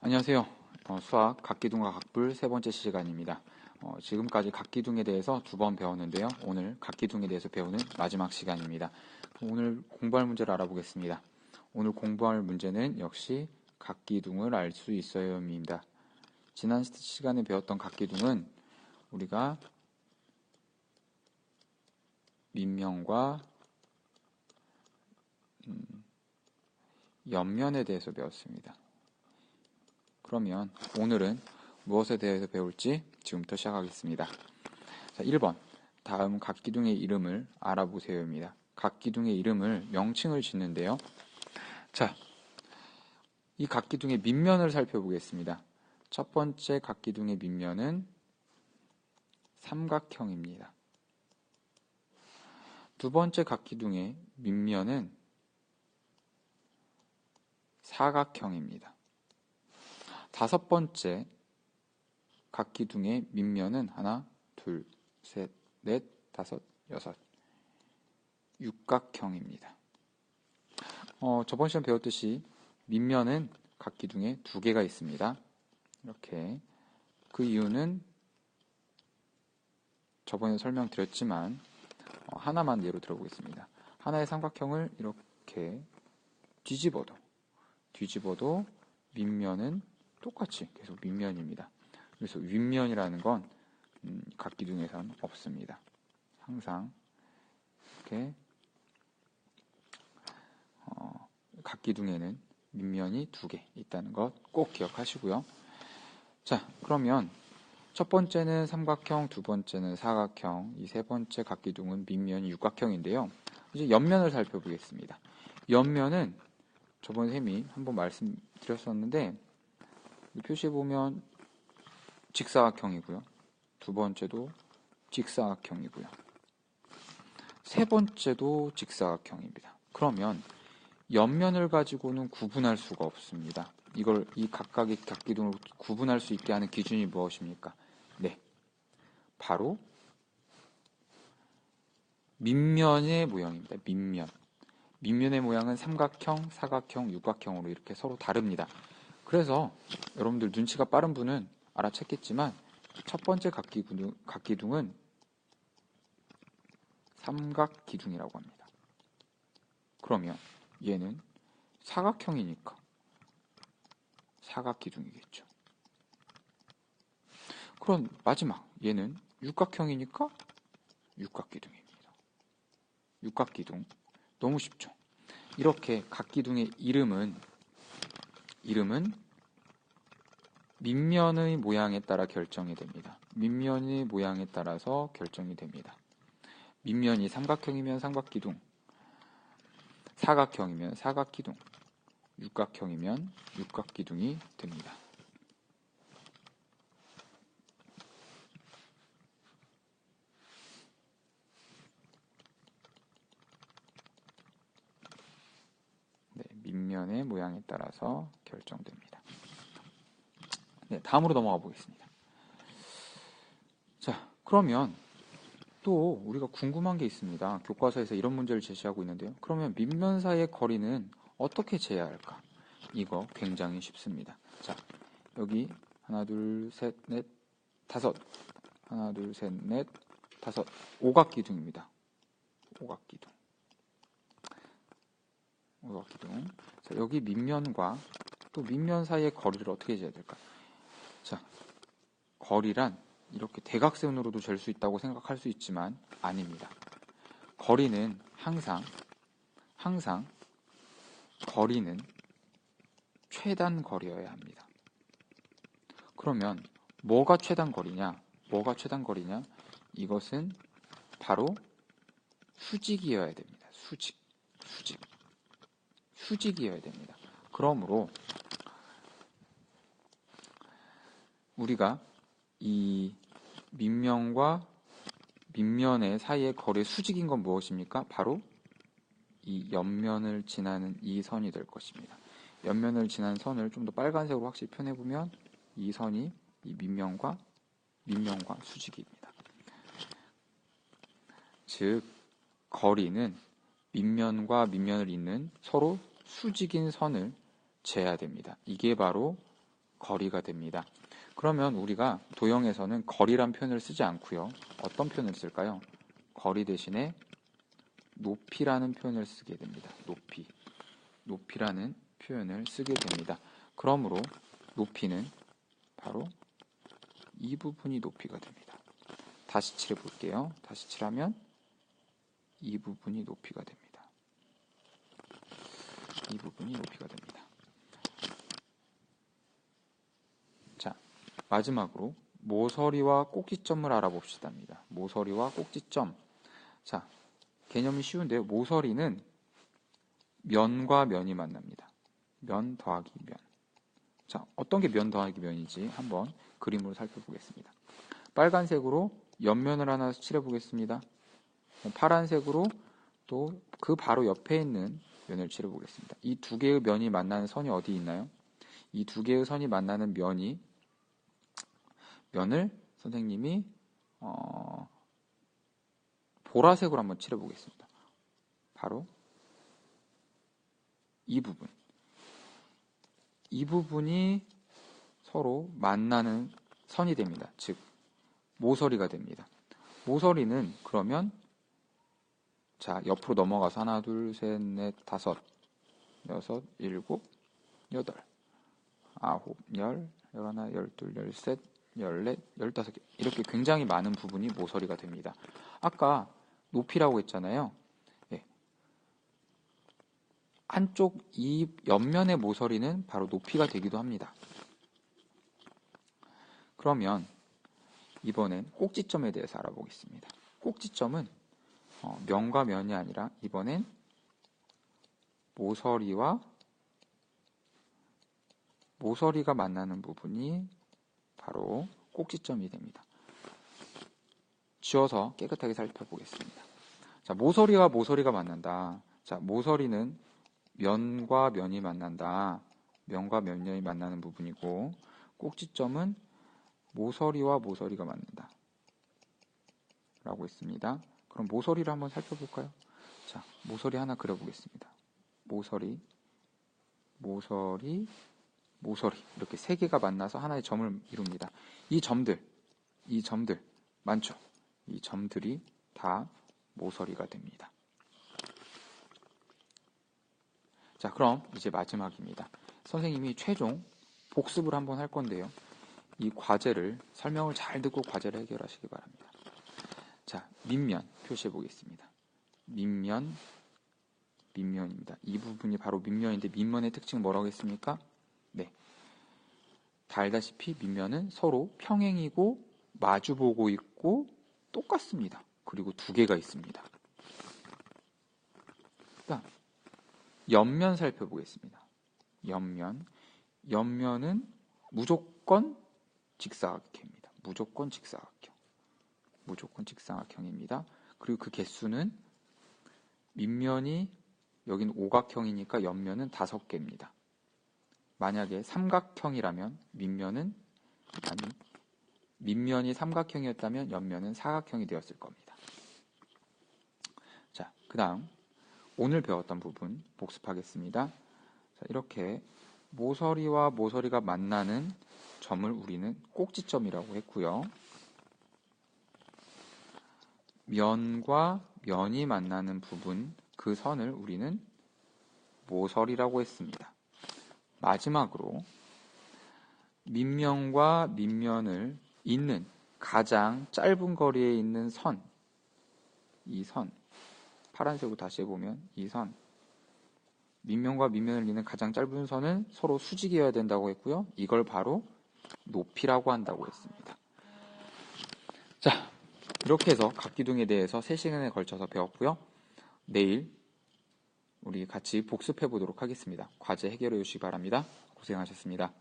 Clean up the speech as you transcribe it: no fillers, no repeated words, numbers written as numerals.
안녕하세요. 수학 각기둥과 각불 세 번째 시간입니다. 지금까지 각기둥에 대해서 두 번 배웠는데요. 오늘 각기둥에 대해서 배우는 마지막 시간입니다. 오늘 공부할 문제를 알아보겠습니다. 오늘 공부할 문제는 역시 각기둥을 알 수 있어요입니다. 지난 시간에 배웠던 각기둥은 우리가 밑면과 옆면에 대해서 배웠습니다. 그러면 오늘은 무엇에 대해서 배울지 지금부터 시작하겠습니다. 자, 1번. 다음 각기둥의 이름을 알아보세요입니다. 각기둥의 이름을 명칭을 짓는데요. 자, 이 각기둥의 밑면을 살펴보겠습니다. 첫 번째 각기둥의 밑면은 삼각형입니다. 두 번째 각기둥의 밑면은 사각형입니다. 다섯 번째 각기둥의 밑면은 하나, 둘, 셋, 넷, 다섯, 여섯. 육각형입니다. 저번 시간 배웠듯이 밑면은 각기둥에 두 개가 있습니다. 이렇게. 그 이유는 저번에 설명드렸지만 하나만 예로 들어보겠습니다. 하나의 삼각형을 이렇게 뒤집어도 밑면은 똑같이 계속 밑면입니다. 그래서 윗면이라는 건 각기둥에선 없습니다. 항상 이렇게 각기둥에는 밑면이 두 개 있다는 것 꼭 기억하시고요. 자, 그러면 첫 번째는 삼각형, 두 번째는 사각형, 이 세 번째 각기둥은 밑면이 육각형인데요. 이제 옆면을 살펴보겠습니다. 옆면은 저번 쌤이 한번 말씀드렸었는데 표시해 보면 직사각형이고요. 두 번째도 직사각형이고요. 세 번째도 직사각형입니다. 그러면 옆면을 가지고는 구분할 수가 없습니다. 이 각각의 각기둥을 구분할 수 있게 하는 기준이 무엇입니까? 네, 바로 밑면의 모양입니다. 밑면의 모양은 삼각형, 사각형, 육각형으로 이렇게 서로 다릅니다. 그래서 여러분들 눈치가 빠른 분은 알아챘겠지만 첫 번째 각기둥은 삼각기둥이라고 합니다. 그러면 얘는 사각형이니까 사각기둥이겠죠. 그럼 마지막 얘는 육각형이니까 육각기둥입니다. 육각기둥 너무 쉽죠. 이렇게 각기둥의 이름은 밑면의 모양에 따라 결정이 됩니다. 밑면의 모양에 따라서 결정이 됩니다. 밑면이 삼각형이면 삼각기둥, 사각형이면 사각기둥, 육각형이면 육각기둥이 됩니다. 네, 밑면의 모양에 따라서 결정됩니다. 네, 다음으로 넘어가 보겠습니다. 자, 그러면 또 우리가 궁금한 게 있습니다. 교과서에서 이런 문제를 제시하고 있는데요. 그러면 밑면 사이의 거리는 어떻게 재야 할까? 이거 굉장히 쉽습니다. 자, 여기 하나, 둘, 셋, 넷, 다섯. 하나, 둘, 셋, 넷, 다섯. 오각기둥입니다. 오각기둥. 자, 여기 밑면과 또 밑면 사이의 거리를 어떻게 재야 될까? 자, 거리란 이렇게 대각선으로도 잴 수 있다고 생각할 수 있지만 아닙니다. 거리는 항상 거리는 최단 거리여야 합니다. 그러면 뭐가 최단 거리냐? 이것은 바로 수직이어야 됩니다. 수직이어야 됩니다. 그러므로 우리가 이 밑면과 밑면의 사이의 거리의 수직인 건 무엇입니까? 바로 이 옆면을 지나는 이 선이 될 것입니다. 옆면을 지난 선을 좀 더 빨간색으로 확실히 표현해보면 이 선이 이 밑면과 수직입니다. 즉 거리는 밑면과 밑면을 잇는 서로 수직인 선을 재야 됩니다. 이게 바로 거리가 됩니다. 그러면 우리가 도형에서는 거리란 표현을 쓰지 않고요. 어떤 표현을 쓸까요? 거리 대신에 높이라는 표현을 쓰게 됩니다. 높이라는 표현을 쓰게 됩니다. 그러므로 높이는 바로 이 부분이 높이가 됩니다. 다시 칠해 볼게요. 다시 칠하면 이 부분이 높이가 됩니다. 이 부분이 높이가 됩니다. 자, 마지막으로 모서리와 꼭지점을 알아봅시다입니다. 모서리와 꼭지점. 자, 개념이 쉬운데요. 모서리는 면과 면이 만납니다. 면 더하기 면. 자, 어떤 게 면 더하기 면인지 한번 그림으로 살펴보겠습니다. 빨간색으로 옆면을 하나 칠해보겠습니다. 파란색으로 또 그 바로 옆에 있는 면을 칠해보겠습니다. 이 두 개의 면이 만나는 선이 어디 있나요? 이 두 개의 선이 만나는 면을 선생님이 보라색으로 한번 칠해보겠습니다. 바로 이 부분. 이 부분이 서로 만나는 선이 됩니다. 즉, 모서리가 됩니다. 모서리는 그러면 자, 옆으로 넘어가서 하나, 둘, 셋, 넷, 다섯, 여섯, 일곱, 여덟, 아홉, 열, 열하나, 열둘, 열셋, 열넷, 열다섯 개. 이렇게 굉장히 많은 부분이 모서리가 됩니다. 아까 높이라고 했잖아요. 예. 한쪽 이 옆면의 모서리는 바로 높이가 되기도 합니다. 그러면 이번엔 꼭지점에 대해서 알아보겠습니다. 꼭지점은 면과 면이 아니라 이번엔 모서리가 만나는 부분이 바로 꼭지점이 됩니다. 지워서 깨끗하게 살펴보겠습니다. 자, 모서리와 모서리가 만난다. 자, 모서리는 면과 면이 만난다. 면과 면이 만나는 부분이고, 꼭지점은 모서리와 모서리가 만난다. 라고 했습니다. 그럼 모서리를 한번 살펴볼까요? 자, 모서리 하나 그려보겠습니다. 모서리. 이렇게 세 개가 만나서 하나의 점을 이룹니다. 이 점들 많죠? 이 점들이 다 모서리가 됩니다. 자, 그럼 이제 마지막입니다. 선생님이 최종 복습을 한번 할 건데요. 이 과제를 설명을 잘 듣고 과제를 해결하시기 바랍니다. 자, 밑면 표시해 보겠습니다. 밑면입니다. 이 부분이 바로 밑면인데 밑면의 특징은 뭐라고 했습니까? 네, 다 알다시피 밑면은 서로 평행이고 마주보고 있고 똑같습니다. 그리고 두 개가 있습니다. 그다음 옆면 살펴보겠습니다. 옆면은 무조건 직사각형입니다. 무조건 직사각형입니다. 그리고 그 개수는 밑면이 여기는 오각형이니까 옆면은 5개입니다. 만약에 삼각형이라면 밑면이 삼각형이었다면 옆면은 사각형이 되었을 겁니다. 자, 그 다음 오늘 배웠던 부분 복습하겠습니다. 자, 이렇게 모서리와 모서리가 만나는 점을 우리는 꼭지점이라고 했고요. 면과 면이 만나는 부분, 그 선을 우리는 모서리라고 했습니다. 마지막으로 밑면과 밑면을 잇는 가장 짧은 거리에 있는 선, 이 선, 파란색으로 다시 해보면 이 선, 밑면과 밑면을 잇는 가장 짧은 선은 서로 수직이어야 된다고 했고요. 이걸 바로 높이라고 한다고 했습니다. 자, 이렇게 해서 각기둥에 대해서 3시간에 걸쳐서 배웠고요. 내일 우리 같이 복습해 보도록 하겠습니다. 과제 해결해 주시기 바랍니다. 고생하셨습니다.